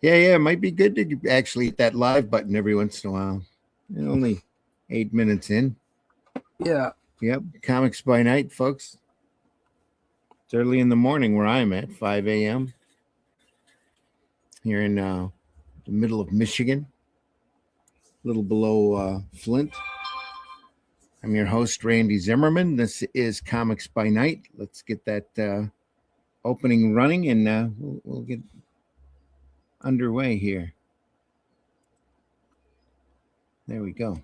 Yeah. It might be good to actually hit that live button every once in a while. Only 8 minutes in. Yeah. Yep. Comics by Night, folks. It's early in the morning where I'm at, 5 a.m. here in the middle of Michigan, a little below Flint. I'm your host, Randy Zimmerman. This is Comics by Night. Let's get that opening running, and we'll get underway here. There we go.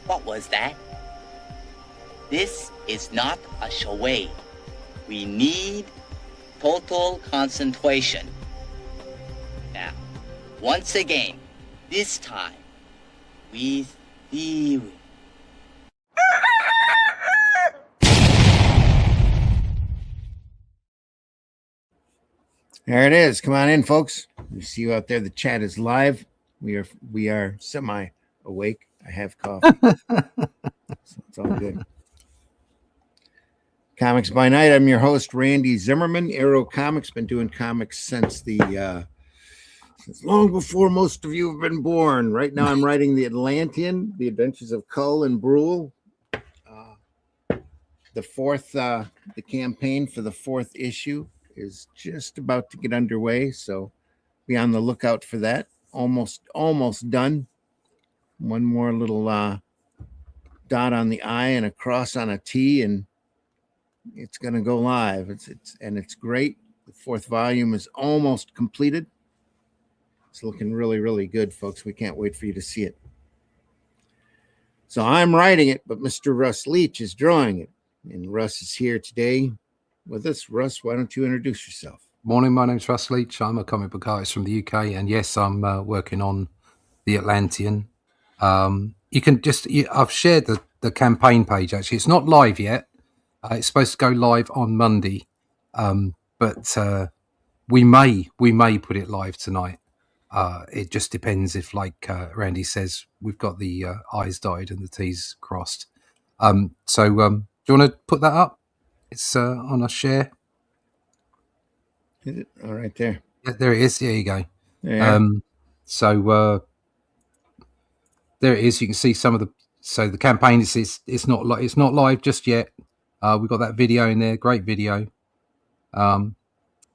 What was that? This is not a charade. We need total concentration. Now, once again, this time, with theory. There it is. Come on in, folks. We see you out there. The chat is live. We are semi awake. I have coffee. So it's all good. Comics by Night. I'm your host, Randy Zimmerman. Arrow Comics. Been doing comics since since long before most of you have been born. Right now, I'm writing The Atlantean, The Adventures of Cull and Brule. The campaign for the fourth issue is just about to get underway, so be on the lookout for that. Almost done. One more little dot on the I and a cross on a T, and it's going to go live. It's great. The fourth volume is almost completed. It's looking really, really good, folks. We can't wait for you to see it. So I'm writing it, but Mr. Russ Leach is drawing it, and Russ is here today with us. Russ, why don't you introduce yourself? Morning, my name's Russ Leach. I'm a comic book artist from the UK, and yes, I'm working on The Atlantean. You can I've shared the campaign page. Actually, it's not live yet. It's supposed to go live on Monday, but we may put it live tonight. It just depends if, like Randy says, we've got the I's dotted and the T's crossed. So do you want to put that up? It's on a share. Is it? All right, there. Yeah, there it is. There you go. Yeah. So there it is. You can see some of the campaign it's not live just yet. We've got that video in there. Great video.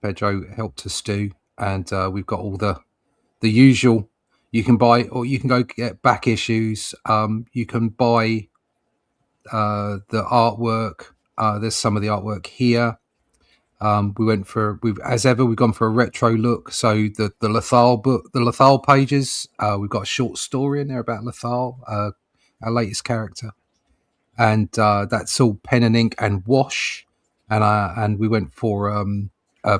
Pedro helped us do, and we've got all the usual. You can buy, or you can go get back issues. You can buy the artwork. There's some of the artwork here. We've gone for a retro look. So the Lethal book, the Lethal pages, we've got a short story in there about Lethal, our latest character, and that's all pen and ink and wash, and we went for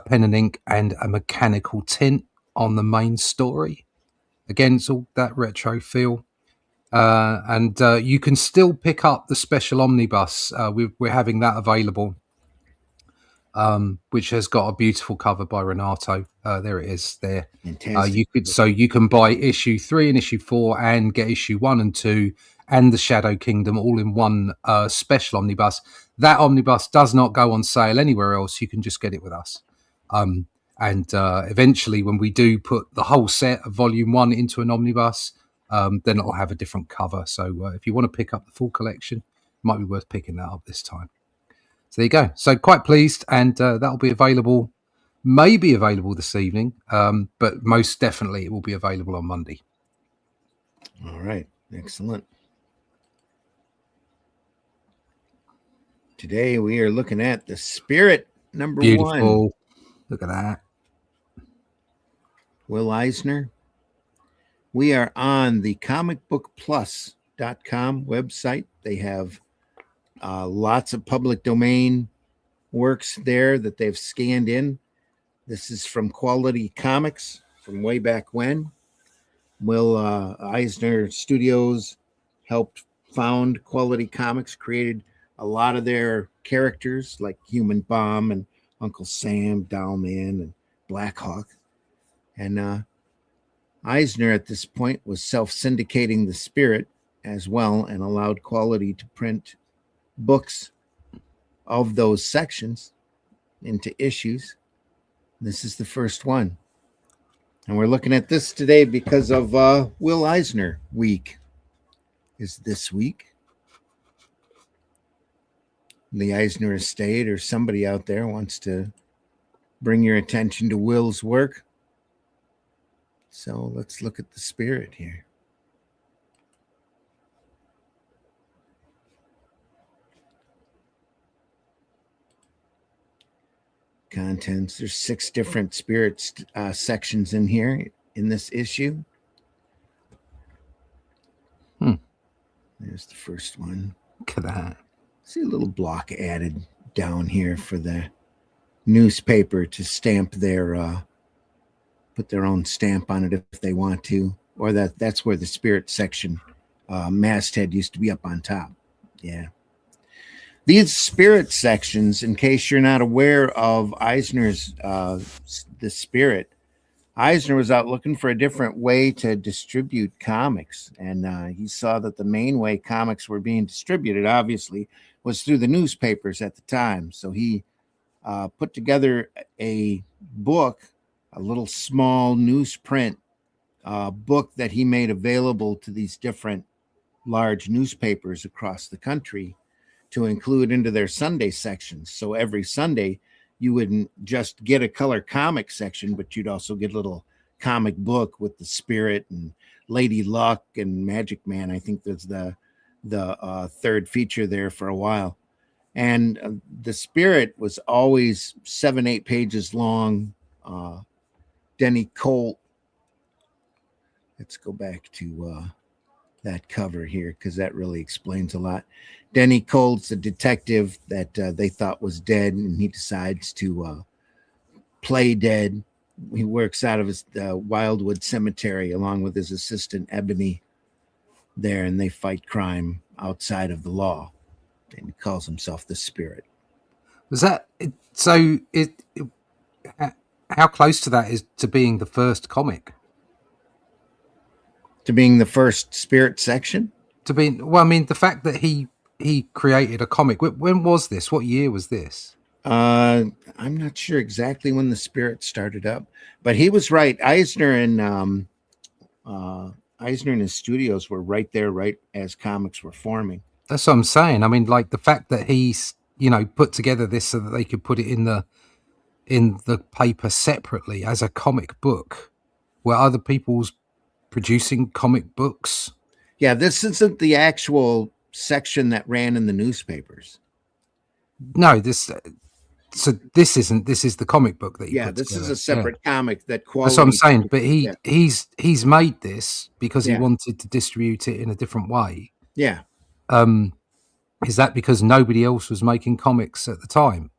pen and ink and a mechanical tint on the main story. Again, it's all that retro feel. And you can still pick up the special omnibus. We're having that available, which has got a beautiful cover by Renato. There it is. There, you can buy issue 3 and issue 4, and get issue 1 and 2 and the Shadow Kingdom all in one special omnibus. That omnibus does not go on sale anywhere else. You can just get it with us. And eventually, when we do put the whole set of Volume 1 into an omnibus, then it'll have a different cover. So if you want to pick up the full collection, it might be worth picking that up this time. So there you go. So quite pleased, and that'll be available, maybe available this evening, but most definitely it will be available on Monday. All right. Excellent. Today we are looking at The Spirit, number Beautiful. 1. Look at that. Will Eisner. We are on the comicbookplus.com website. They have lots of public domain works there that they've scanned in. This is from Quality Comics from way back when. Will Eisner Studios helped found Quality Comics, created a lot of their characters like Human Bomb and Uncle Sam, Dollman, and Black Hawk. And Eisner at this point was self-syndicating The Spirit, as well and allowed Quality to print books of those sections into issues. This is the first one. And we're looking at this today because of Will Eisner week is this week. The Eisner estate or somebody out there wants to bring your attention to Will's work. So let's look at the spirit here. Contents. There's 6 different spirits sections in here in this issue. There's the first one. Look at that. See a little block added down here for the newspaper to stamp their put their own stamp on it if they want to, or that's where the spirit section masthead used to be up on top. Yeah. These spirit sections, in case you're not aware of Eisner's the spirit, Eisner was out looking for a different way to distribute comics, and he saw that the main way comics were being distributed, obviously, was through the newspapers at the time. So he put together a book, a little small newsprint book that he made available to these different large newspapers across the country to include into their Sunday sections. So every Sunday, you wouldn't just get a color comic section, but you'd also get a little comic book with the spirit and Lady Luck and Magic Man. I think that's the third feature there for a while. And the spirit was always 7-8 pages long. Denny Colt. Let's go back to that cover here because that really explains a lot. Denny Colt's a detective that they thought was dead, and he decides to play dead. He works out of his Wildwood Cemetery along with his assistant Ebony there, and they fight crime outside of the law. And he calls himself the Spirit. Was that so? How close to that is to being the first comic? To being the first spirit section? To being, well, I mean, the fact that he created a comic. When was this? What year was this? I'm not sure exactly when the spirit started up, but he was right. Eisner and his studios were right there, right as comics were forming. That's what I'm saying. I mean, like the fact that he's, put together this so that they could put it in the paper separately as a comic book, where other people's producing comic books. Yeah, this isn't the actual section that ran in the newspapers. No, this isn't. This is the comic book that he put this together. is a separate comic that Quality. That's what I'm saying. But he's made this because he wanted to distribute it in a different way. Yeah. Is that because nobody else was making comics at the time?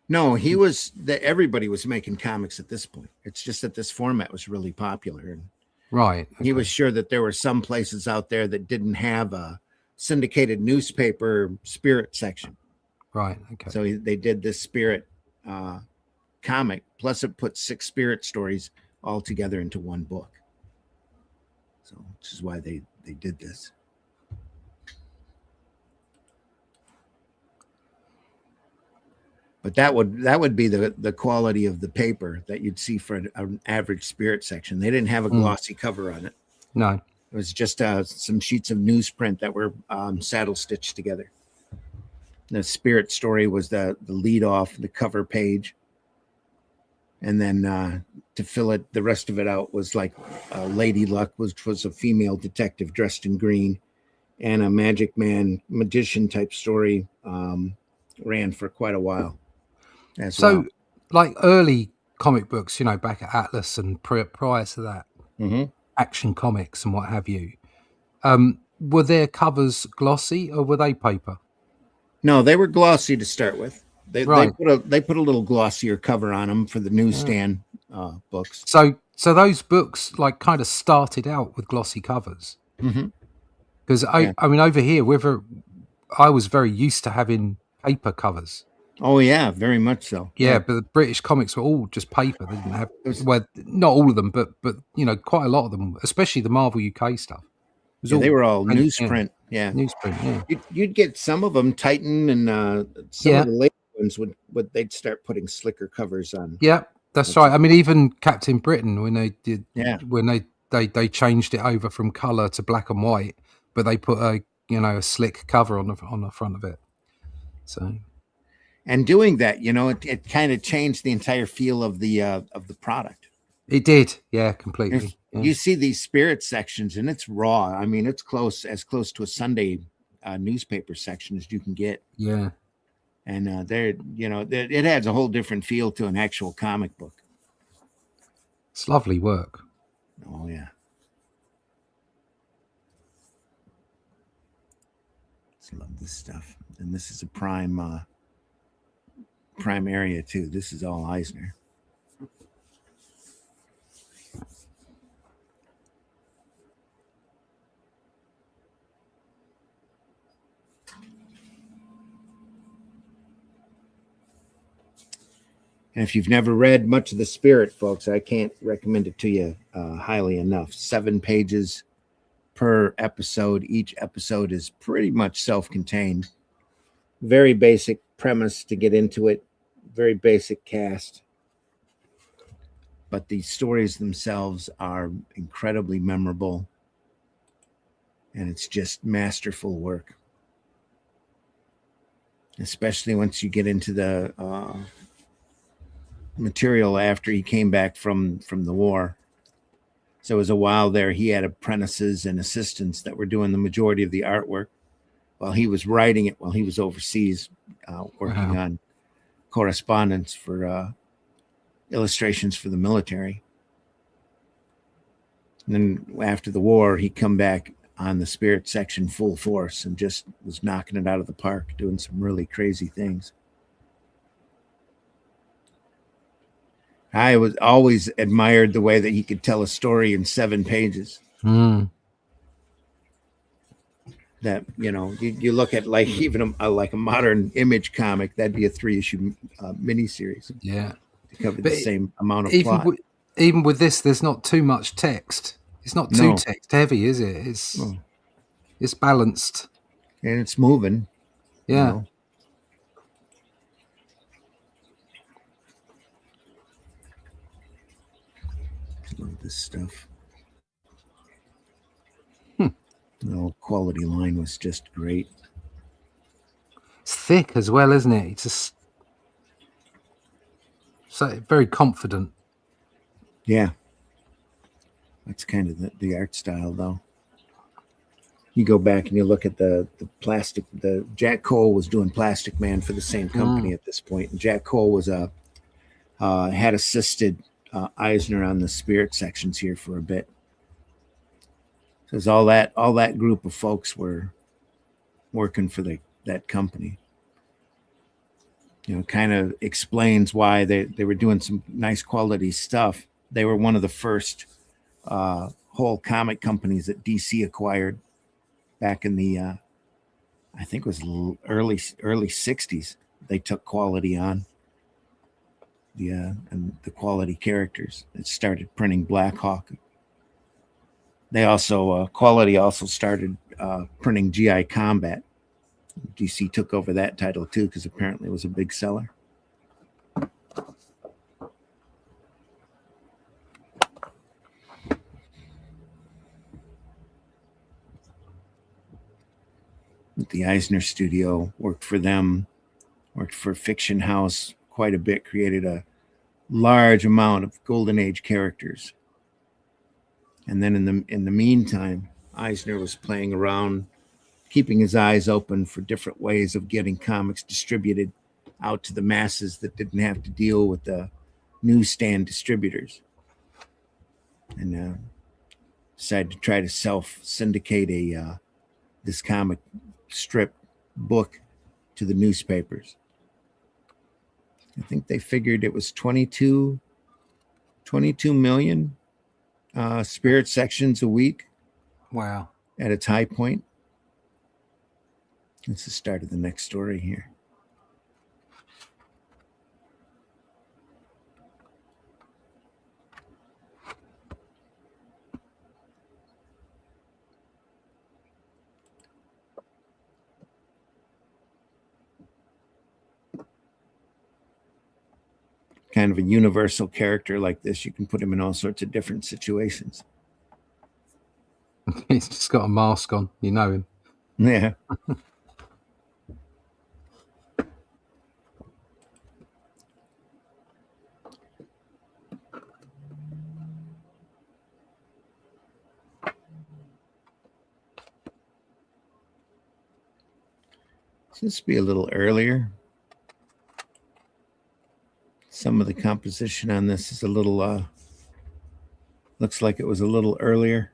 No, everybody was making comics at this point. It's just that this format was really popular. And right. Okay. He was sure that there were some places out there that didn't have a syndicated newspaper spirit section. Right. Okay. So they did this spirit comic. Plus it put 6 spirit stories all together into one book. So, which is why they did this. But that would be the quality of the paper that you'd see for an average spirit section. They didn't have a glossy cover on it. No. It was just some sheets of newsprint that were saddle stitched together. The spirit story was the lead off, the cover page. And then to fill it, the rest of it out was like Lady Luck, which was a female detective dressed in green, and a Magic Man magician type story ran for quite a while. Like early comic books, back at Atlas and prior to that, Action Comics and what have you, were their covers glossy or were they paper? No, they were glossy to start with. They right. they put a little glossier cover on them for the newsstand books. So those books like kind of started out with glossy covers. Because I mean, over here, I was very used to having paper covers. Oh yeah, very much so. Yeah, but the British comics were all just paper. They didn't have, well, not all of them, but quite a lot of them, especially the Marvel UK stuff. was Yeah, they all were all paint, newsprint. Yeah, newsprint. Yeah, you'd get some of them Titan, and some yeah, of the later ones would they'd start putting slicker covers on. yeah. That's right. I mean, even Captain Britain, when they did, Yeah, when they changed it over from color to black and white, but they put a slick cover on the front of it. So and doing that, it kind of changed the entire feel of the product. it did. Yeah, If completely. Yeah. you see these spirit sections, and it's raw. I mean, it's as close to a Sunday newspaper section as you can get. Yeah. And it adds a whole different feel to an actual comic book. It's lovely work. Oh yeah. I love this stuff. And this is a prime area too. This is all Eisner. And if you've never read much of the Spirit, folks, I can't recommend it to you highly enough. 7 pages per episode. Each episode is pretty much self-contained. Very basic premise to get into it. Very basic cast. But the stories themselves are incredibly memorable. And it's just masterful work. Especially once you get into the material after he came back from the war. So it was a while there he had apprentices and assistants that were doing the majority of the artwork while he was writing it while he was overseas working on correspondence for illustrations for the military. And then after the war, he come back on the Spirit section full force and just was knocking it out of the park, doing some really crazy things. I was always admired the way that he could tell a story in 7 pages. That, you look at like even like a modern Image comic, that'd be a 3-issue miniseries. Yeah. To cover the same amount of plot. Even with this, there's not too much text. It's not too text heavy, is it? It's balanced. And it's moving. Yeah. Love this stuff. The quality line was just great. It's thick as well, isn't it? It's just so very confident. Yeah. That's kind of the art style, though. You go back and you look at the plastic. The Jack Cole was doing Plastic Man for the same company at this point, and Jack Cole was had assisted Eisner on the Spirit sections here for a bit. Because all that group of folks were working for that company. Kind of explains why they were doing some nice quality stuff. They were one of the first whole comic companies that DC acquired back in the I think it was early 60s. They took quality on and the quality characters. It started printing Black Hawk. They also quality also started printing GI Combat. DC took over that title too because apparently it was a big seller. The Eisner studio worked for them, worked for Fiction House quite a bit, created a large amount of Golden Age characters. And then in the meantime, Eisner was playing around, keeping his eyes open for different ways of getting comics distributed out to the masses that didn't have to deal with the newsstand distributors. And decided to try to self-syndicate this comic strip book to the newspapers. I think they figured it was 22 million Spirit sections a week. Wow. At its high point. It's the start of the next story here. kind of a universal character like this. You can put him in all sorts of different situations. He's just got a mask on. You know him. Yeah. This be a little earlier. Some of the composition on this is a little, looks like it was a little earlier.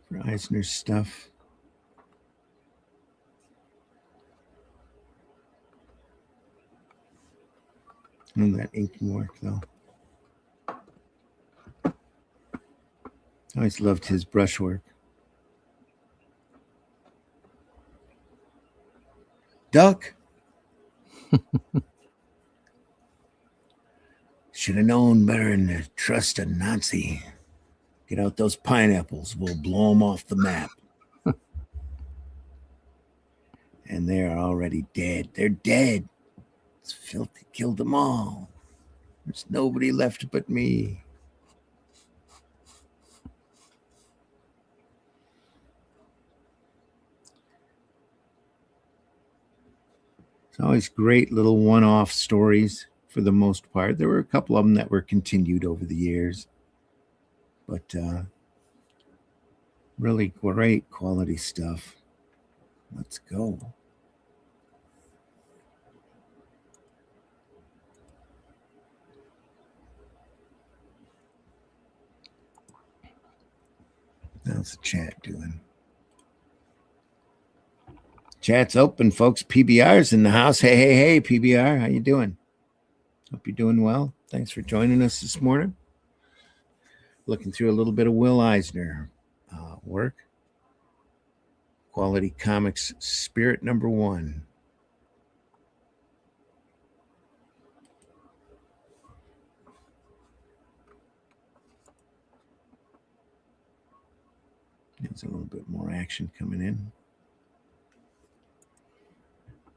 For Eisner's stuff. And that inking work, though. I always loved his brushwork. Duck. Should have known better than to trust a Nazi. Get out those pineapples. We'll blow them off the map. And they are already dead. They're dead. It's filthy. Killed them all. There's nobody left but me. It's always great little one-off stories for the most part. There were a couple of them that were continued over the years. But really great quality stuff. Let's go. How's the chat doing? Chat's open, folks. PBR's in the house. Hey, PBR. How you doing? Hope you're doing well. Thanks for joining us this morning. Looking through a little bit of Will Eisner work. Quality Comics Spirit #1. There's a little bit more action coming in.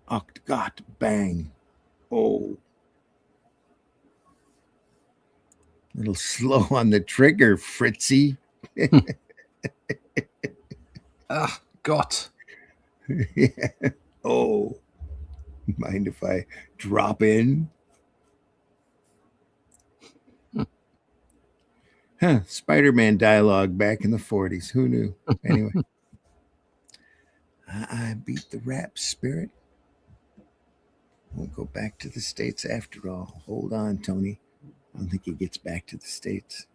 Octgot bang. Oh. A little slow on the trigger, Fritzy. Ah, God. Yeah. Oh. Mind if I drop in? Huh. Spider-Man dialogue back in the 40s. Who knew? Anyway. I beat the rap, Spirit. Won't go back to the States after all. Hold on, Tony. I don't think he gets back to the States.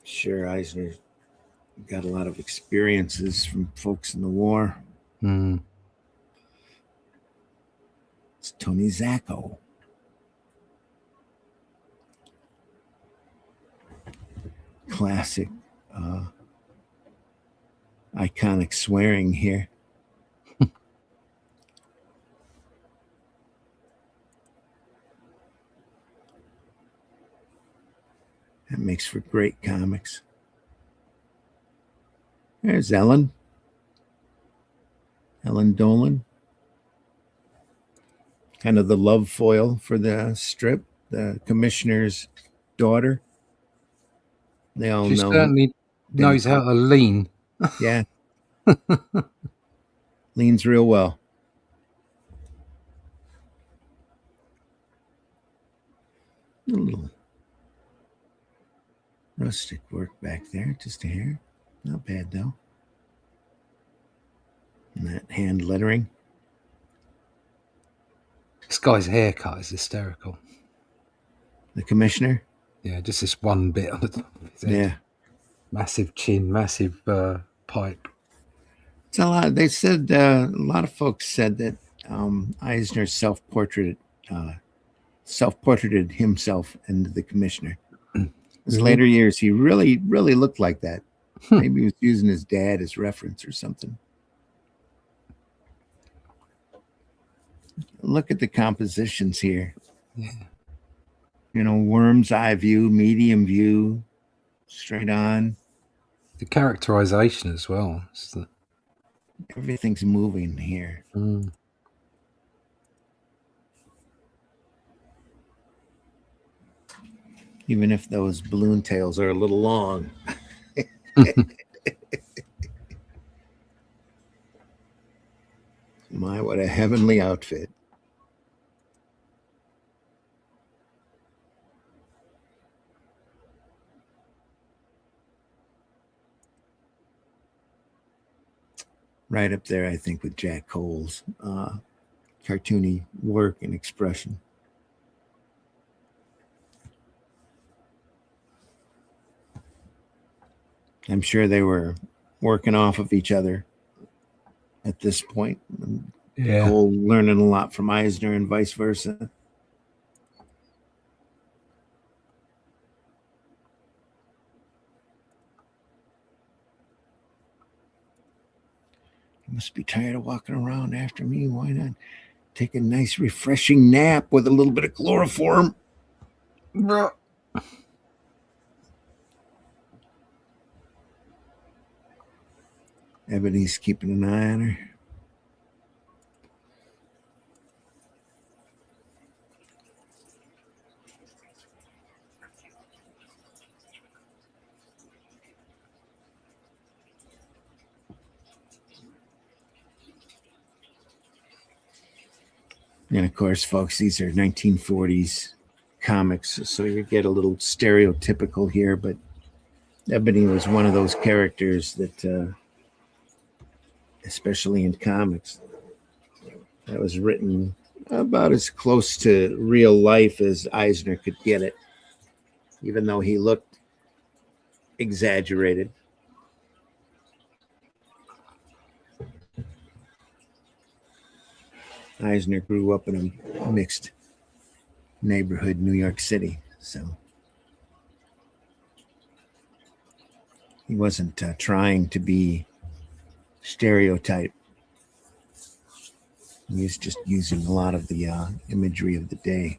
Sure, Eisner got a lot of experiences from folks in the war. It's Tony Zacco. Classic, iconic swearing here. That makes for great comics. There's Ellen Dolan. Kind of the love foil for the strip, the commissioner's daughter. They all She know. certainly knows how to lean. Yeah. Leans real well. A little rustic work back there, just a hair. Not bad, though. And that hand lettering. This guy's haircut is hysterical. The commissioner? Yeah, just this one bit on the top of his head. Yeah. Massive chin, massive pipe. It's a lot. They said, a lot of folks said that Eisner self-portraited himself into the commissioner. His later years, he really looked like that. Maybe he was using his dad as reference or something. Look at the compositions here. Yeah. You know, worm's eye view, medium view, straight on. The characterization as well. Everything's moving here. Even if those balloon tails are a little long. My, what a heavenly outfit. Right up there, I think, with Jack Cole's cartoony work and expression. I'm sure they were working off of each other at this point. Yeah. Cole learning a lot from Eisner and vice versa. You must be tired of walking around after me. Why not take a nice refreshing nap with a little bit of chloroform? Ebony's keeping an eye on her. And of course, folks, these are 1940s comics, so you get a little stereotypical here, but Ebony was one of those characters that, especially in comics, that was written about as close to real life as Eisner could get it, even though he looked exaggerated. Eisner grew up in a mixed neighborhood, New York City, so he wasn't trying to be stereotype. He was just using a lot of the imagery of the day.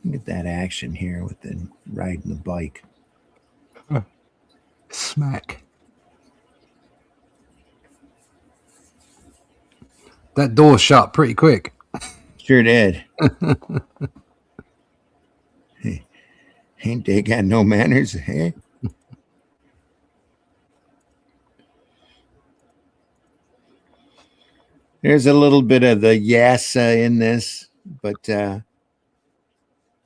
Look at that action here with them riding the bike. Smack. That door shut pretty quick. Sure did. Hey, ain't they got no manners? Hey? There's a little bit of the yes in this, but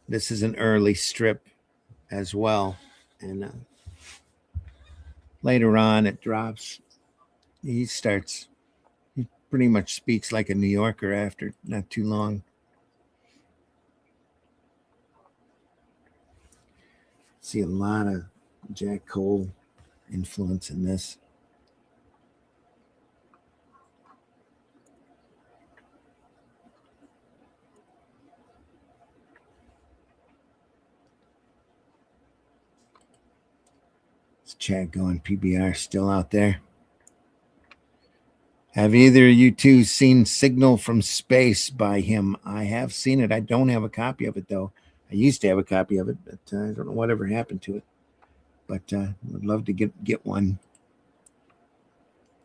this is an early strip as well. And later on, it drops. He pretty much speaks like a New Yorker after not too long. See a lot of Jack Cole influence in this. Is Chad going PBR still out there? Have either of you two seen Signal from Space by him? I have seen it. I don't have a copy of it, though. I used to have a copy of it, but I don't know whatever happened to it. But would love to get one.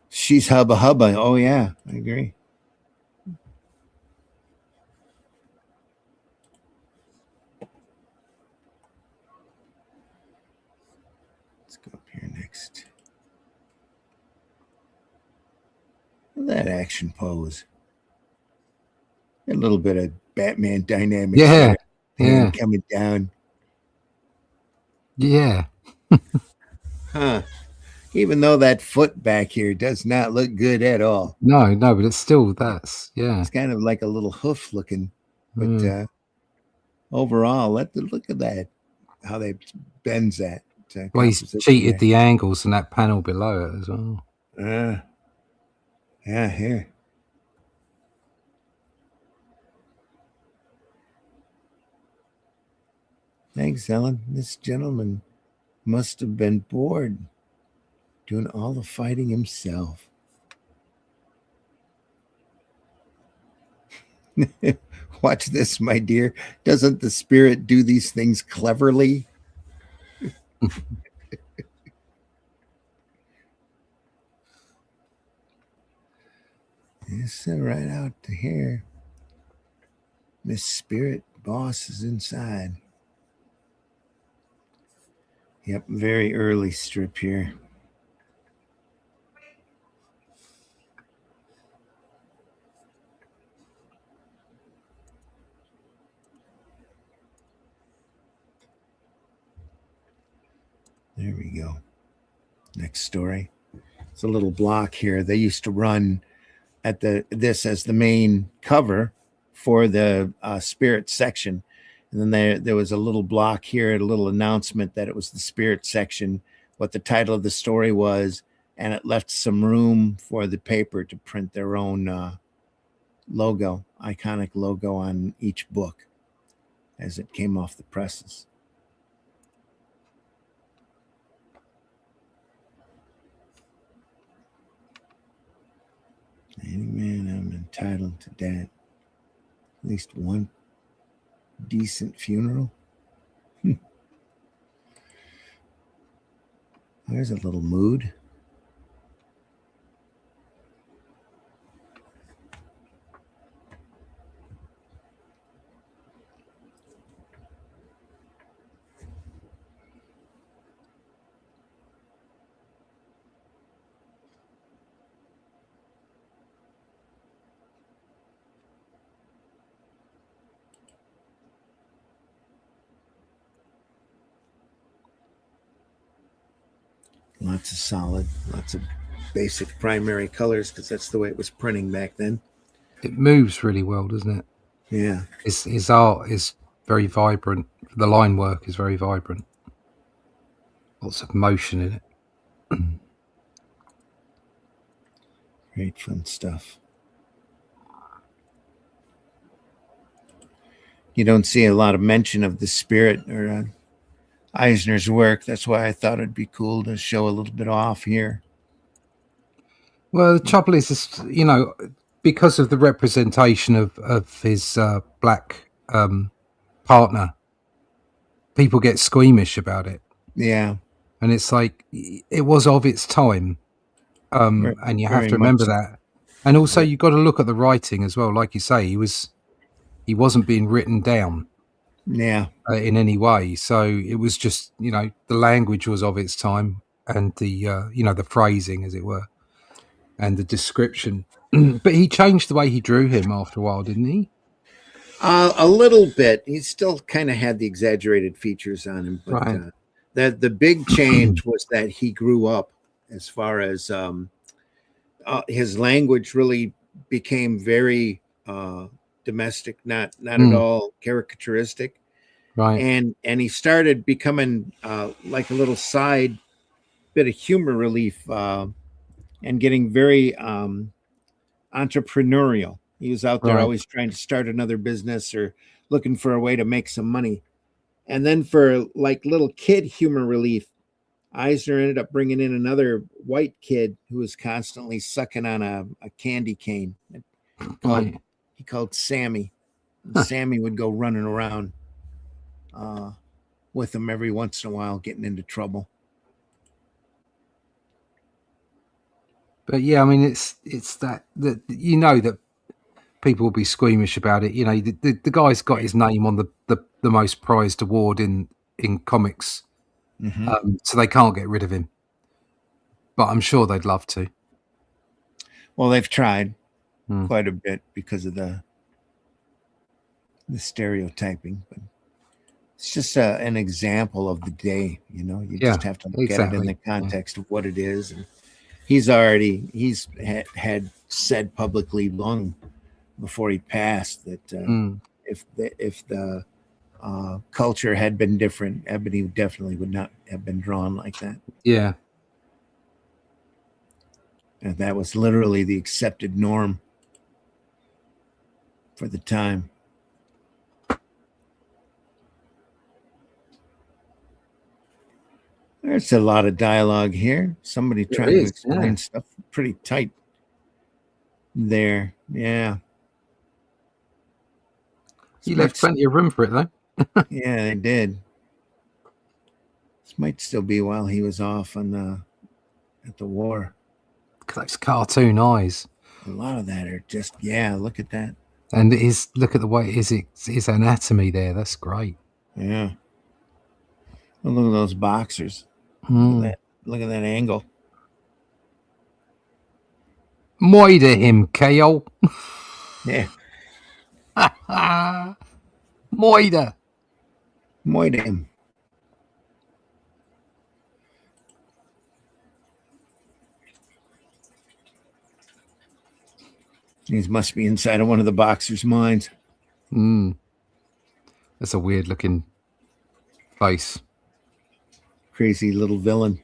She's Hubba Hubba. Oh, yeah, I agree. Let's go up here next. That action pose. A little bit of Batman dynamics. Yeah. Yeah. Coming down. Yeah. Huh. Even though that foot back here does not look good at all. No, but it's still, yeah. It's kind of like a little hoof looking. But overall, look at that. How they bends that. Well, he's cheated the angles in that panel below it as well. Yeah, here. Thanks, Ellen. This gentleman must have been bored doing all the fighting himself. Watch this, my dear. Doesn't the spirit do these things cleverly? It's right out to here. Miss Spirit Boss is inside. Yep, very early strip here. There we go. Next story. It's a little block here. They used to run at this as the main cover for the spirit section, and then there was a little block here, a little announcement that it was the spirit section, what the title of the story was, and it left some room for the paper to print their own logo, iconic logo on each book as it came off the presses. Amen. I'm entitled to that. At least one decent funeral. There's a little mood. Lots of solid, lots of basic primary colors because that's the way it was printing back then. It moves really well, doesn't it? Yeah. His art is very vibrant. The line work is very vibrant. Lots of motion in it. Great fun stuff. You don't see a lot of mention of the spirit or Eisner's work. That's why I thought it'd be cool to show a little bit off here. Well, the trouble is, you know, because of the representation of his black partner, people get squeamish about it. Yeah. And it's like, it was of its time. And you have to remember that. And also, you've got to look at the writing as well. Like you say, he wasn't being written down. Yeah. In any way. So it was just, you know, the language was of its time, and the, you know, the phrasing, as it were, and the description. But he changed the way he drew him after a while, didn't he? A little bit. He still kind of had the exaggerated features on him, but Right. The big change was that he grew up as far as his language really became very domestic, not at all caricaturistic. Right. And he started becoming like a little side bit of humor relief and getting very entrepreneurial. He was out there always trying to start another business or looking for a way to make some money. And then for like little kid humor relief, Eisner ended up bringing in another white kid who was constantly sucking on a candy cane. He called Sammy. And Sammy would go running around with him every once in a while, getting into trouble. But yeah, I mean, it's that you know that people will be squeamish about it. You know, the guy's got his name on the most prized award in comics, so they can't get rid of him. But I'm sure they'd love to. Well, they've tried quite a bit because of the stereotyping, but it's just an example of the day. You know, you just have to look at it in the context of what it is. And he's had said publicly long before he passed that if the culture had been different, Ebony definitely would not have been drawn like that. Yeah. And that was literally the accepted norm for the time. There's a lot of dialogue here. Somebody trying to explain stuff pretty tight there. Yeah. You left plenty of room for it, though. Yeah, they did. This might still be while he was off on at the war. Look at those cartoon eyes. A lot of that are just, look at that. And look at the way his anatomy there. That's great. Yeah. Well, look at those boxers. Look at that angle. Moida him, KO. Yeah. Moida him. He must be inside of one of the boxers' minds. That's a weird looking face. Crazy little villain.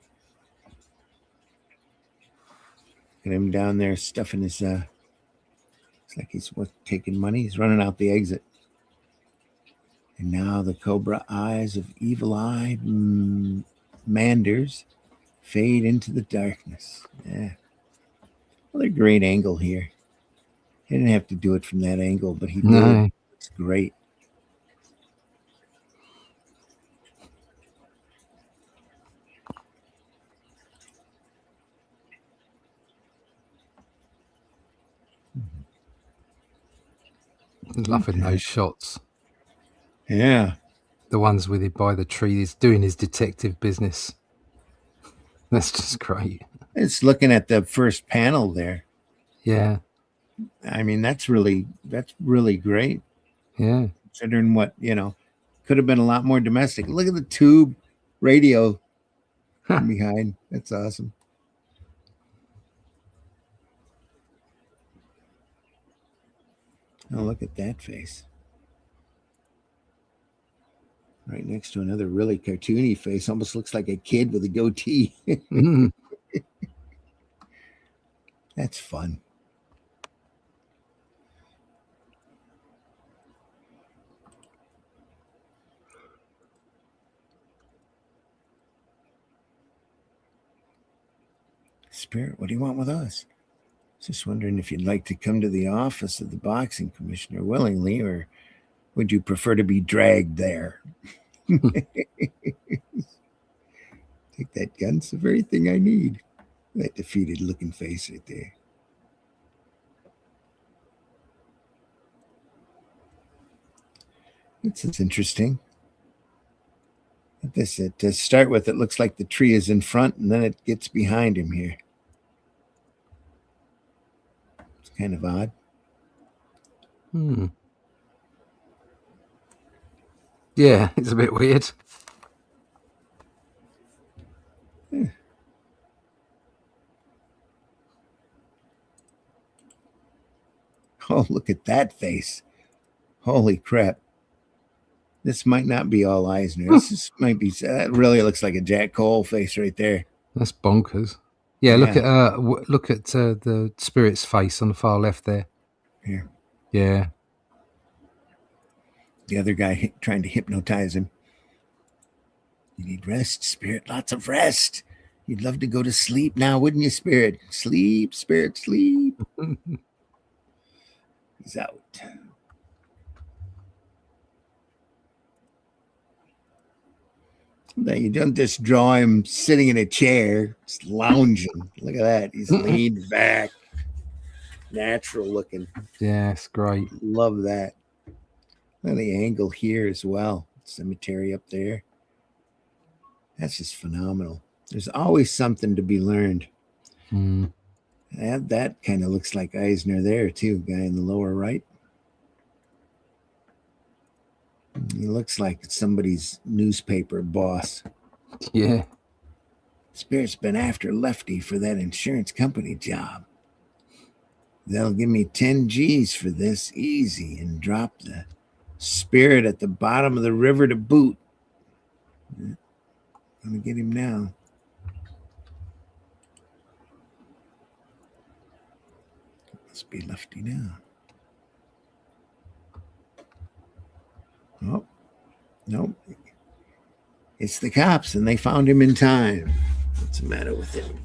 Get him down there stuffing his it's like he's taking money. He's running out the exit. And now the cobra eyes of evil-eyed Manders fade into the darkness. Yeah. Another great angle here. He didn't have to do it from that angle, but he did. No. It's great. Loving those shots. Yeah. The ones with it by the tree. He's doing his detective business. That's just great. It's looking at the first panel there. Yeah. I mean, that's really great. Yeah. Considering what, could have been a lot more domestic. Look at the tube radio behind. That's awesome. Oh, look at that face. Right next to another really cartoony face. Almost looks like a kid with a goatee. That's fun. Spirit, what do you want with us? Just wondering if you'd like to come to the office of the boxing commissioner willingly, or would you prefer to be dragged there? Take that gun. It's the very thing I need. That defeated looking face right there. It's interesting. To start with, it looks like the tree is in front, and then it gets behind him here. It's kind of odd. Yeah, it's a bit weird. Yeah. Oh, look at that face. Holy crap. This might not be all Eisner. This might be, that really looks like a Jack Cole face right there. That's bonkers. Yeah, look at the spirit's face on the far left there. Here. Yeah. The other guy trying to hypnotize him. You need rest, Spirit. Lots of rest. You'd love to go to sleep now, wouldn't you, Spirit? Sleep, Spirit, sleep. He's out. That you don't just draw him sitting in a chair, just lounging. Look at that. He's leaned back. Natural looking. Yeah, it's great. Love that. Look at the angle here as well. Cemetery up there. That's just phenomenal. There's always something to be learned. That kind of looks like Eisner there too, guy in the lower right. He looks like somebody's newspaper boss. Yeah. Spirit's been after Lefty for that insurance company job. They'll give me 10 G's for this, easy, and drop the Spirit at the bottom of the river to boot. I'm gonna get him now. Must be Lefty now. Oh, nope. It's the cops, and they found him in time. What's the matter with him?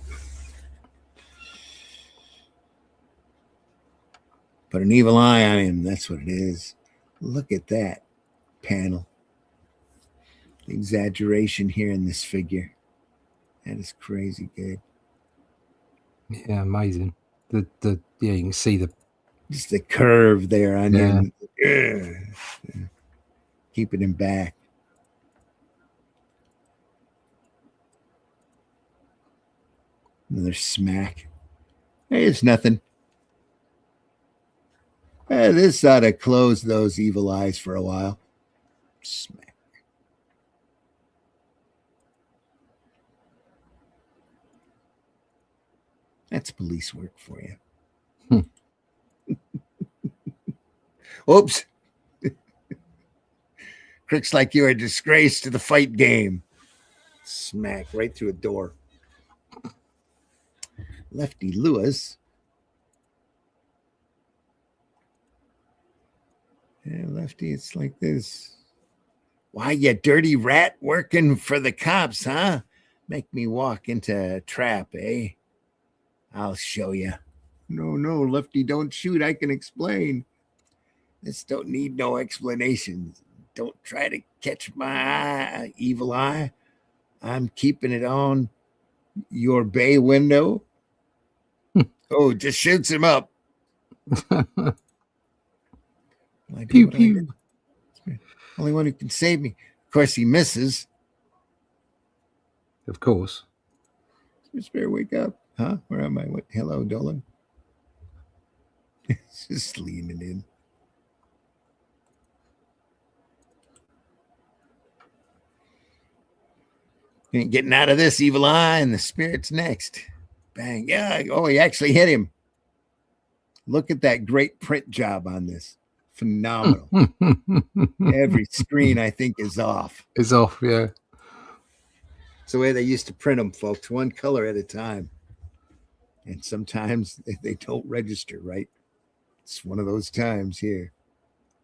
Put an evil eye on him. That's what it is. Look at that panel. The exaggeration here in this figure. That is crazy good. Yeah, amazing. The yeah, you can see the just the curve there on here. Keep it in back. Another smack. Hey, it's nothing. This ought to close those evil eyes for a while. Smack. That's police work for you. Oops. Crooks like you are a disgrace to the fight game. Smack right through a door. Lefty Lewis. Yeah, Lefty, it's like this. Why, you dirty rat working for the cops, huh? Make me walk into a trap, eh? I'll show you. No, Lefty, don't shoot. I can explain. This don't need no explanations. Don't try to catch my eye, evil eye. I'm keeping it on your bay window. Oh, just shoots him up. pew pew. Only one who can save me. Of course, he misses. Of course. Spare, wake up. Huh? Where am I? What? Hello, Dolan. Just leaning in. You ain't getting out of this, evil eye, and the spirit's next. Bang. Yeah. Oh, he actually hit him. Look at that great print job on this. Phenomenal. Every screen, I think, is off. Is off, yeah. It's the way they used to print them, folks, one color at a time. And sometimes they don't register, right? It's one of those times here.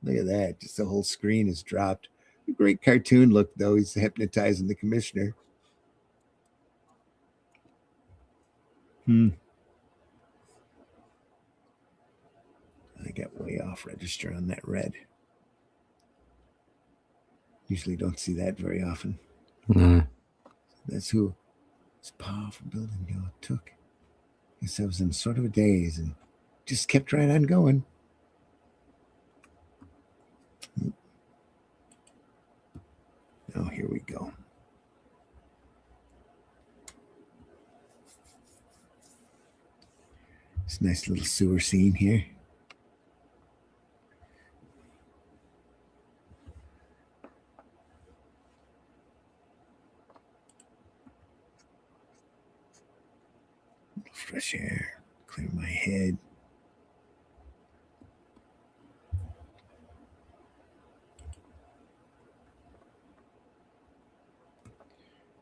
Look at that. Just the whole screen is dropped. A great cartoon look, though. He's hypnotizing the commissioner. I got way off register on that red. Usually don't see that very often. That's who this powerful building took. Guess I was in sort of a daze and just kept right on going. Oh, here we go. It's a nice little sewer scene here. Fresh air, clear my head.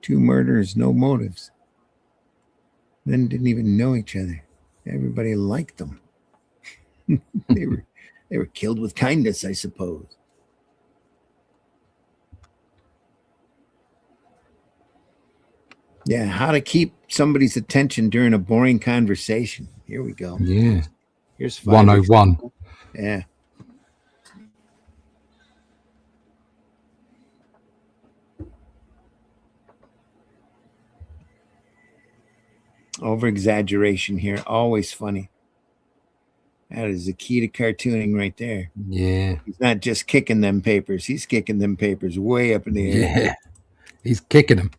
Two murders, no motives. Men didn't even know each other. Everybody liked them. they were killed with kindness, I suppose. Yeah, how to keep somebody's attention during a boring conversation. Here we go. Yeah. Here's 101. Yeah. Over exaggeration here. Always funny. That is the key to cartooning right there. Yeah. He's not just kicking them papers. He's kicking them papers way up in the air. Yeah. He's kicking them.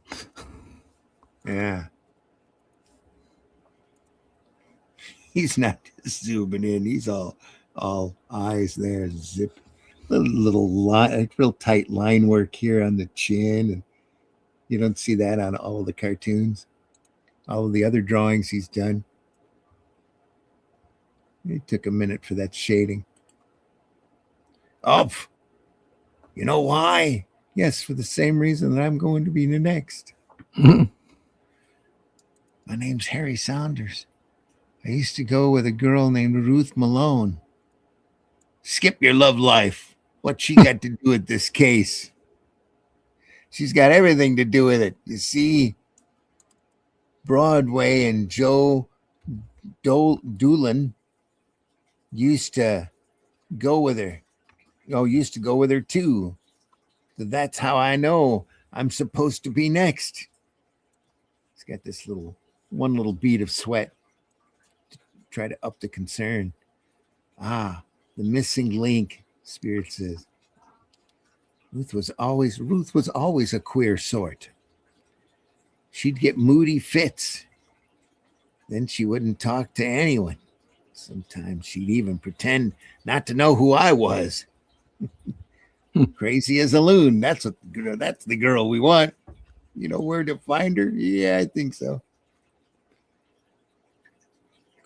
Yeah. He's not just zooming in. He's all eyes there. Zip. Little line, real tight line work here on the chin. And you don't see that on all of the cartoons. All of the other drawings he's done. It took a minute for that shading. Oh, you know why? Yes, for the same reason that I'm going to be the next. My name's Harry Saunders. I used to go with a girl named Ruth Malone. Skip your love life. What's she got to do with this case? She's got everything to do with it. You see, Broadway and Joe Doolin used to go with her. used to go with her too. So that's how I know I'm supposed to be next. He's got this one little bead of sweat to try to up the concern. Ah, the missing link, Spirit says. Ruth was always a queer sort. She'd get moody fits. Then she wouldn't talk to anyone. Sometimes she'd even pretend not to know who I was. Crazy as a loon. That's the girl we want. You know where to find her? Yeah, I think so.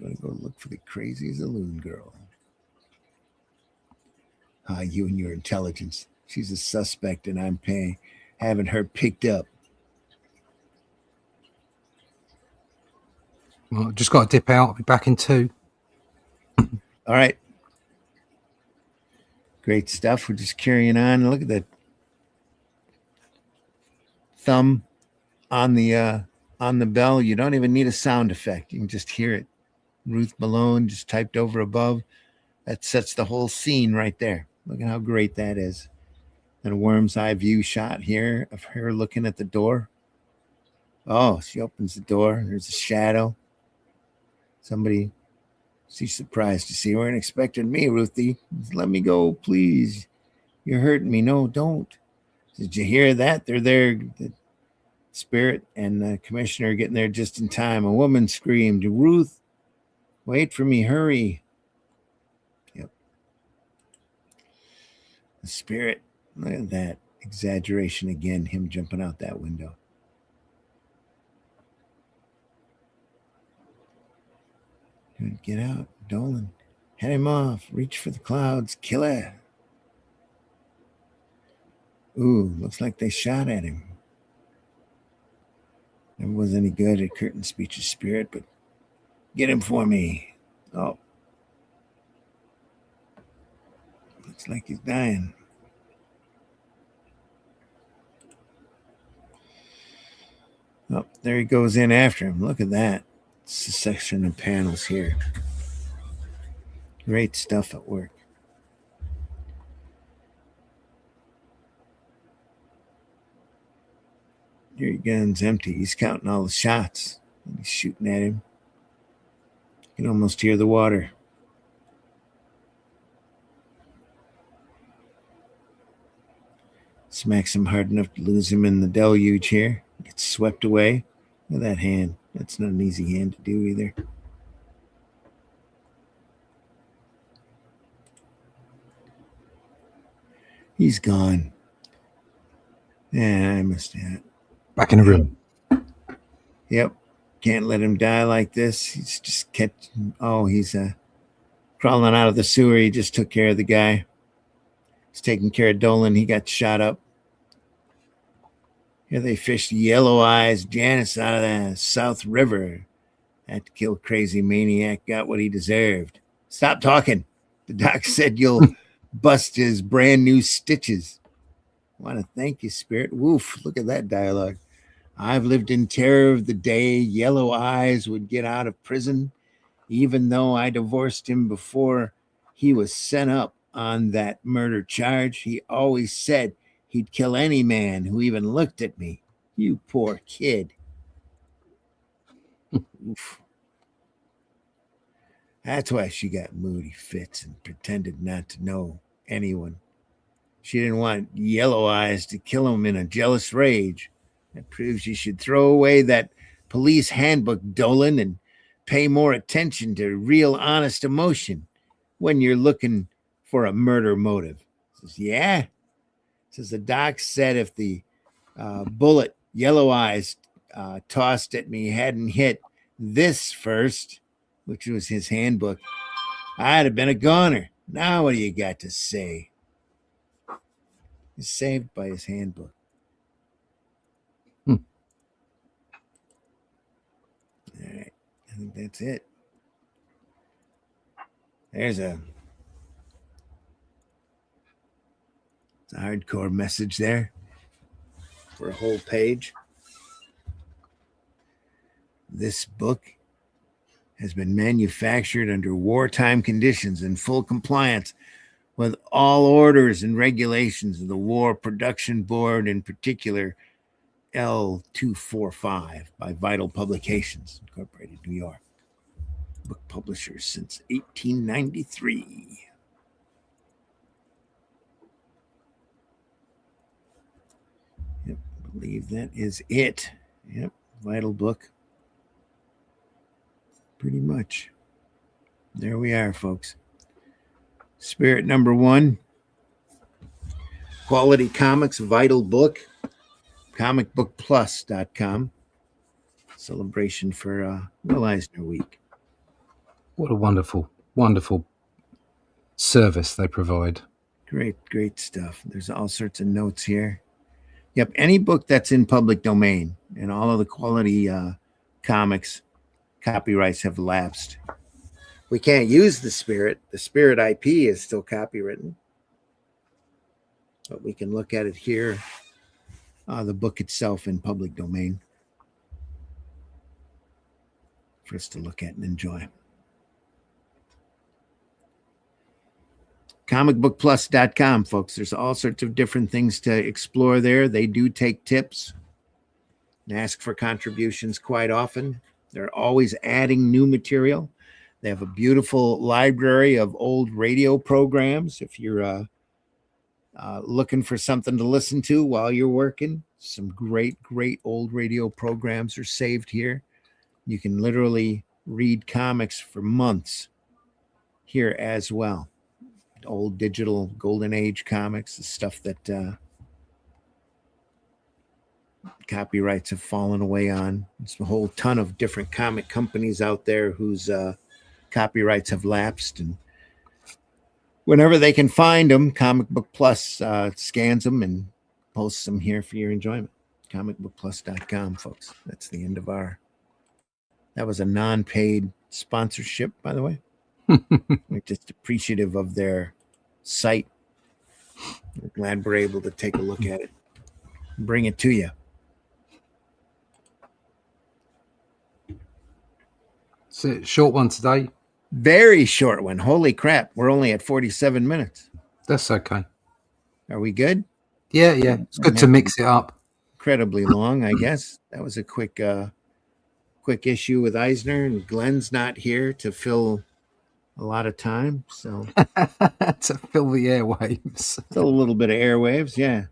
Gonna go look for the crazy as a loon girl. Ah, you and your intelligence. She's a suspect, and I'm having her picked up. Well, just got to dip out. I'll be back in 2. All right. Great stuff. We're just carrying on. Look at that thumb on the bell. You don't even need a sound effect. You can just hear it. Ruth Malone just typed over above. That sets the whole scene right there. Look at how great that is. And a worm's eye view shot here of her looking at the door. Oh, she opens the door. There's a shadow. Somebody, she's surprised to see her and expected me, Ruthie. Let me go, please. You're hurting me. No, don't. Did you hear that? They're there. The Spirit and the commissioner are getting there just in time. A woman screamed, Ruth, wait for me, hurry. Yep. The Spirit, look at that exaggeration again, him jumping out that window. Get out, Dolan. Head him off. Reach for the clouds. Kill it. Ooh, looks like they shot at him. Never was any good at curtain speech of Spirit, but get him for me. Oh. Looks like he's dying. Oh, there he goes in after him. Look at that. It's a section of panels here. Great stuff at work. Your gun's empty. He's counting all the shots. And he's shooting at him. You can almost hear the water. Smacks him hard enough to lose him in the deluge here. Gets swept away. Look at that hand. That's not an easy hand to do either. He's gone. Yeah, I must have. Back in the room. Yep. Can't let him die like this. He's just catching. Oh, he's crawling out of the sewer. He just took care of the guy. He's taking care of Dolan. He got shot up. Here they fished Yellow Eyes Janice out of the South River. That kill crazy maniac got what he deserved. Stop talking. The doc said you'll bust his brand new stitches. I want to thank you, Spirit. Woof, look at that dialogue. I've lived in terror of the day Yellow Eyes would get out of prison, even though I divorced him before he was sent up on that murder charge. He always said he'd kill any man who even looked at me. You poor kid. Oof. That's why she got moody fits and pretended not to know anyone. She didn't want Yellow Eyes to kill him in a jealous rage. That proves you should throw away that police handbook, Dolan, and pay more attention to real honest emotion when you're looking for a murder motive. Says, yeah. Says the doc said if the bullet Yellow Eyes tossed at me hadn't hit this first, which was his handbook, I'd have been a goner. Now what do you got to say? He's saved by his handbook. All right. I think that's it. There's a hardcore message there for a whole page. This book has been manufactured under wartime conditions in full compliance with all orders and regulations of the War Production Board, in particular L245 by Vital Publications, Incorporated, New York. Book publishers since 1893. Yep, I believe that is it. Yep, Vital book. Pretty much. There we are, folks. Spirit number 1. Quality Comics Vital book. comicbookplus.com. Celebration for Will Eisner Week. What a wonderful, wonderful service they provide. Great stuff. There's all sorts of notes here. Yep, any book that's in public domain and all of the quality comics copyrights have lapsed. We can't use the Spirit. The Spirit IP is still copywritten. But we can look at it here. The book itself in public domain for us to look at and enjoy. comicbookplus.com, folks. There's all sorts of different things to explore there. They do take tips and ask for contributions quite often. They're always adding new material. They have a beautiful library of old radio programs. If you're looking for something to listen to while you're working, some great old radio programs are saved here. You can literally read comics for months here as well. Old digital golden age comics, the stuff that copyrights have fallen away on. There's a whole ton of different comic companies out there whose copyrights have lapsed, and whenever they can find them, Comic Book Plus scans them and posts them here for your enjoyment. comicbookplus.com, folks. That's the end of that was a non-paid sponsorship, by the way. We're just appreciative of their site. We're glad we're able to take a look at it, bring it to you. It's a short one today. Very short one. Holy crap. We're only at 47 minutes. That's okay. Are we good? Yeah. It's good to mix it up. Incredibly long, I guess. That was a quick issue with Eisner, and Glenn's not here to fill a lot of time, so to fill the airwaves. Fill a little bit of airwaves, yeah.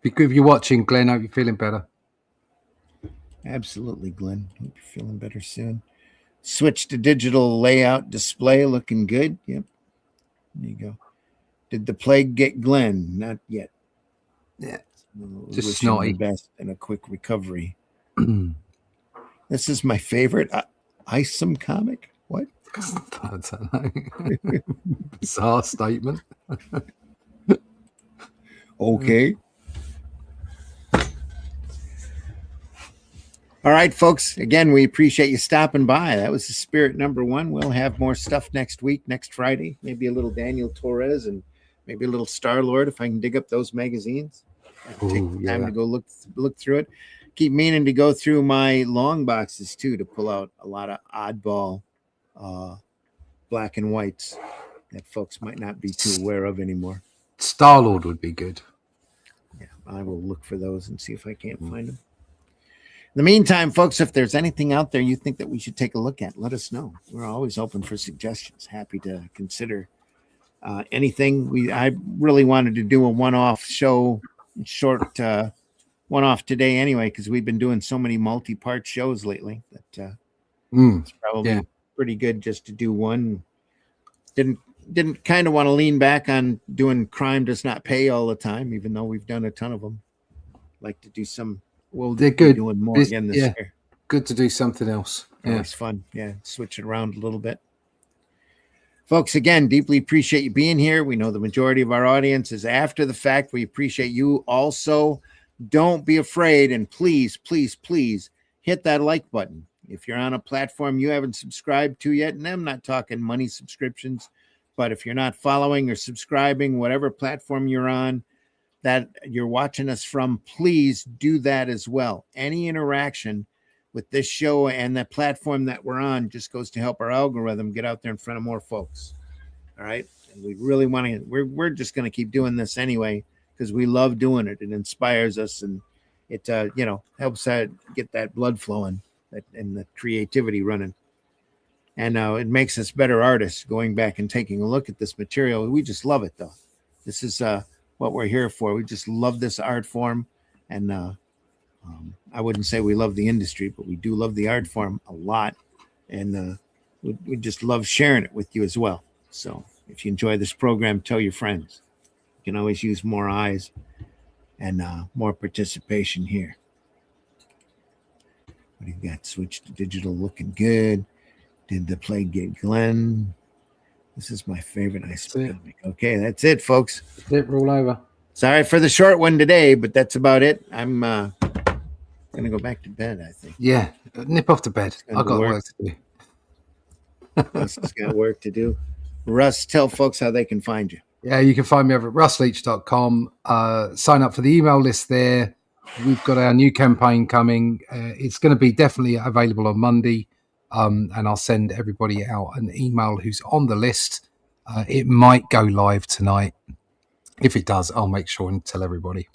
Be good if you're watching, Glenn. Hope you're feeling better. Absolutely, Glenn. Hope you're feeling better soon. Switch to digital layout display, looking good. Yep. There you go. Did the plague get Glenn? Not yet. Yeah. Just snotty. Best and a quick recovery. This is my favorite Isom comic. What? I don't know. Bizarre statement. Okay. All right, folks. Again, we appreciate you stopping by. That was the Spirit number 1. We'll have more stuff next week, next Friday. Maybe a little Daniel Torres and maybe a little Star-Lord if I can dig up those magazines. Take the time to go look through it. Keep meaning to go through my long boxes too to pull out a lot of oddball black and whites that folks might not be too aware of anymore. Star-Lord would be good. Yeah, I will look for those and see if I can't find them. In the meantime, folks, if there's anything out there you think that we should take a look at, let us know. We're always open for suggestions. Happy to consider anything. I really wanted to do a one-off show, short one-off today anyway, because we've been doing so many multi-part shows lately that it's probably pretty good just to do one. Didn't kind of want to lean back on doing Crime Does Not Pay all the time, even though we've done a ton of them. Like to do some. Well, they're good. Doing more again this year. Good to do something else. Yeah, it's fun. Yeah, switch it around a little bit. Folks, again, deeply appreciate you being here. We know the majority of our audience is after the fact. We appreciate you also. Don't be afraid, and please hit that like button. If you're on a platform you haven't subscribed to yet, and I'm not talking money subscriptions, but if you're not following or subscribing, whatever platform you're on that you're watching us from, please do that as well. Any interaction with this show and that platform that we're on just goes to help our algorithm get out there in front of more folks. All right. And we really want to. We're just going to keep doing this anyway because we love doing it. It inspires us, and it helps get that blood flowing and the creativity running. And it makes us better artists going back and taking a look at this material. We just love it, though. This is what we're here for. We just love this art form. And I wouldn't say we love the industry, but we do love the art form a lot. And we just love sharing it with you as well. So if you enjoy this program, tell your friends. You can always use more eyes and more participation here. What do you got? Switch to digital, looking good. Did the play get Glenn? This is my favorite ice comic. Okay, that's it, folks. We're all over. Sorry for the short one today, but that's about it. I'm gonna go back to bed, I think. Yeah, nip off to bed. I've got work to do. Russ has got work to do. Russ, tell folks how they can find you. Yeah, you can find me over at russleach.com. Sign up for the email list there. We've got our new campaign coming. It's going to be definitely available on Monday. And I'll send everybody out an email who's on the list. It might go live tonight. If it does, I'll make sure and tell everybody.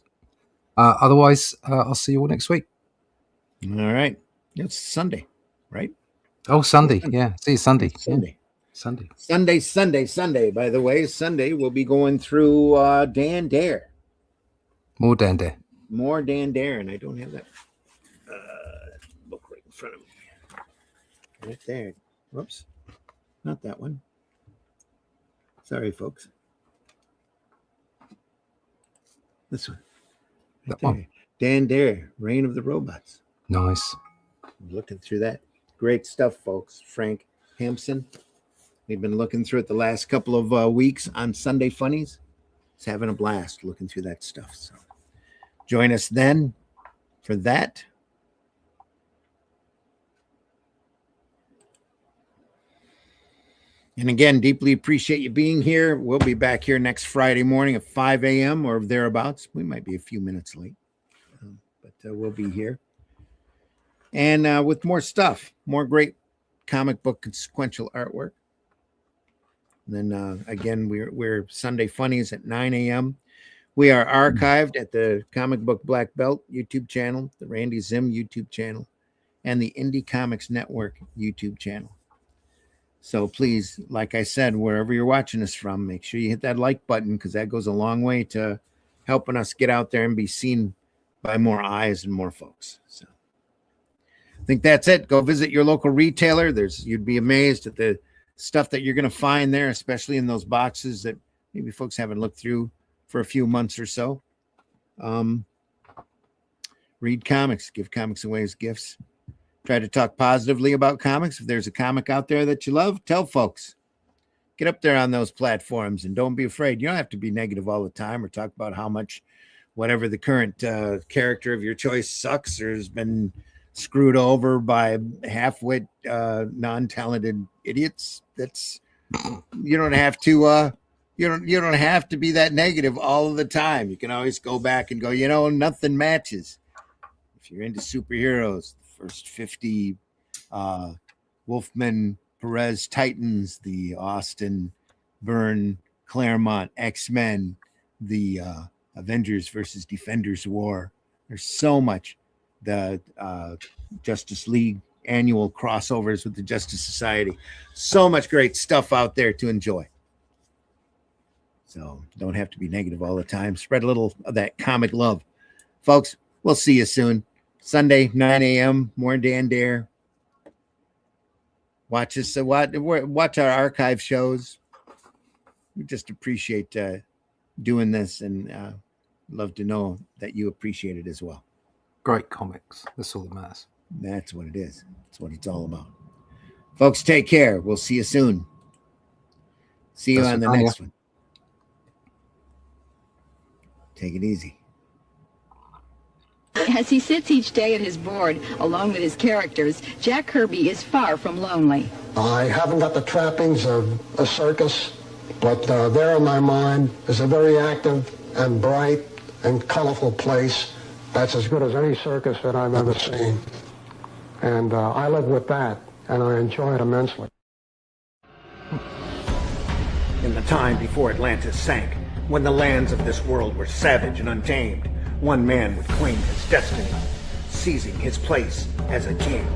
Otherwise, I'll see you all next week. All right. It's Sunday, right? Oh, Sunday. Yeah. See you Sunday. Sunday. Yeah. Sunday. By the way, Sunday we'll be going through Dan Dare. More Dan Dare. More Dan Dare. And I don't have that book right in front of me. Right there. Whoops. Not that one. Sorry, folks. This one. That one. Dan Dare, Reign of the Robots. Nice. I'm looking through that. Great stuff, folks. Frank Hampson. We've been looking through it the last couple of weeks on Sunday Funnies. He's having a blast looking through that stuff. So join us then for that. And again, deeply appreciate you being here. We'll be back here next Friday morning at 5 a.m. or thereabouts. We might be a few minutes late, but we'll be here. And with more stuff, more great comic book consequential artwork. And then again, we're Sunday Funnies at 9 a.m. We are archived at the Comic Book Black Belt YouTube channel, the Randy Zim YouTube channel, and the Indie Comics Network YouTube channel. So please, like I said, wherever you're watching us from, make sure you hit that like button because that goes a long way to helping us get out there and be seen by more eyes and more folks. So I think that's it. Go visit your local retailer. You'd be amazed at the stuff that you're going to find there, especially in those boxes that maybe folks haven't looked through for a few months or so. Read comics, give comics away as gifts. Try to talk positively about comics. If there's a comic out there that you love, tell folks. Get up there on those platforms and don't be afraid. You don't have to be negative all the time or talk about how much whatever the current character of your choice sucks or has been screwed over by half-wit, non-talented idiots. You don't have to you don't have to be that negative all of the time. You can always go back and go, nothing matches. If you're into superheroes, first 50 Wolfman Perez Titans, the Austin Byrne Claremont X-Men, the Avengers versus Defenders War. There's so much. The Justice League annual crossovers with the Justice Society. So much great stuff out there to enjoy. So don't have to be negative all the time. Spread a little of that comic love. Folks, we'll see you soon. Sunday, 9 a.m., more Dan Dare. Watch us. Watch our archive shows. We just appreciate doing this and love to know that you appreciate it as well. Great comics. That's all that matters. That's what it is. That's what it's all about. Folks, take care. We'll see you soon. See you on the next one. Take it easy. As he sits each day at his board, along with his characters, Jack Kirby is far from lonely. I haven't got the trappings of a circus, but there in my mind is a very active and bright and colorful place that's as good as any circus that I've ever seen. And I live with that, and I enjoy it immensely. In the time before Atlantis sank, when the lands of this world were savage and untamed, one man would claim his destiny, seizing his place as a king.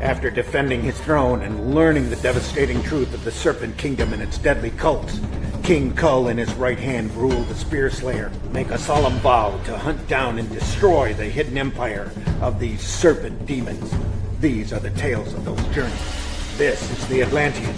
After defending his throne and learning the devastating truth of the Serpent Kingdom and its deadly cults, King Kull in his right hand ruled the Spear Slayer, make a solemn vow to hunt down and destroy the hidden empire of these serpent demons. These are the tales of those journeys. This is the Atlantean.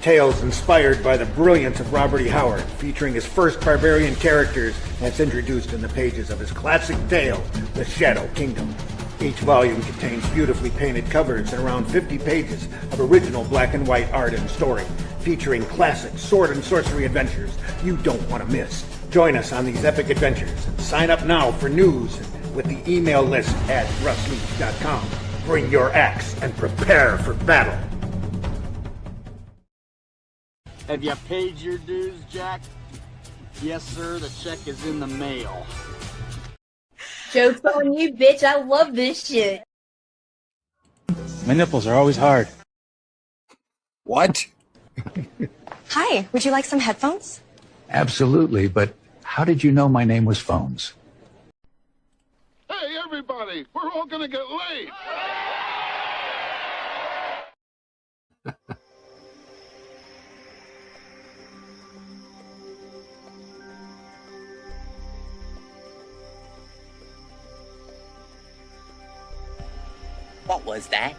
Tales inspired by the brilliance of Robert E. Howard, featuring his first barbarian characters as introduced in the pages of his classic tale, The Shadow Kingdom. Each volume contains beautifully painted covers and around 50 pages of original black and white art and story, featuring classic sword and sorcery adventures you don't want to miss. Join us on these epic adventures and sign up now for news with the email list at russleach.com. Bring your axe and prepare for battle. Have you paid your dues, Jack? Yes, sir. The check is in the mail. Joke's on you, bitch. I love this shit. My nipples are always hard. What? Hi, would you like some headphones? Absolutely, but how did you know my name was Phones? Hey, everybody, we're all gonna get laid. What was that?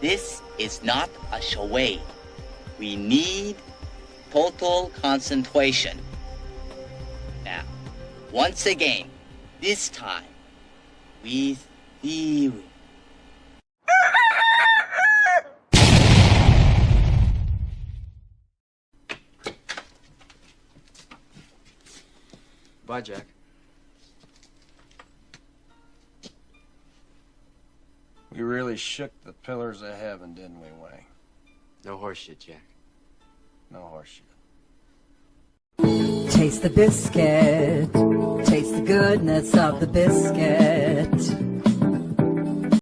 This is not a charade. We need total concentration. Now, once again, this time, with theory. Bye, Jack. We really shook the pillars of heaven, didn't we, Wayne? No horseshit, Jack. No horseshit. Taste the biscuit. Taste the goodness of the biscuit.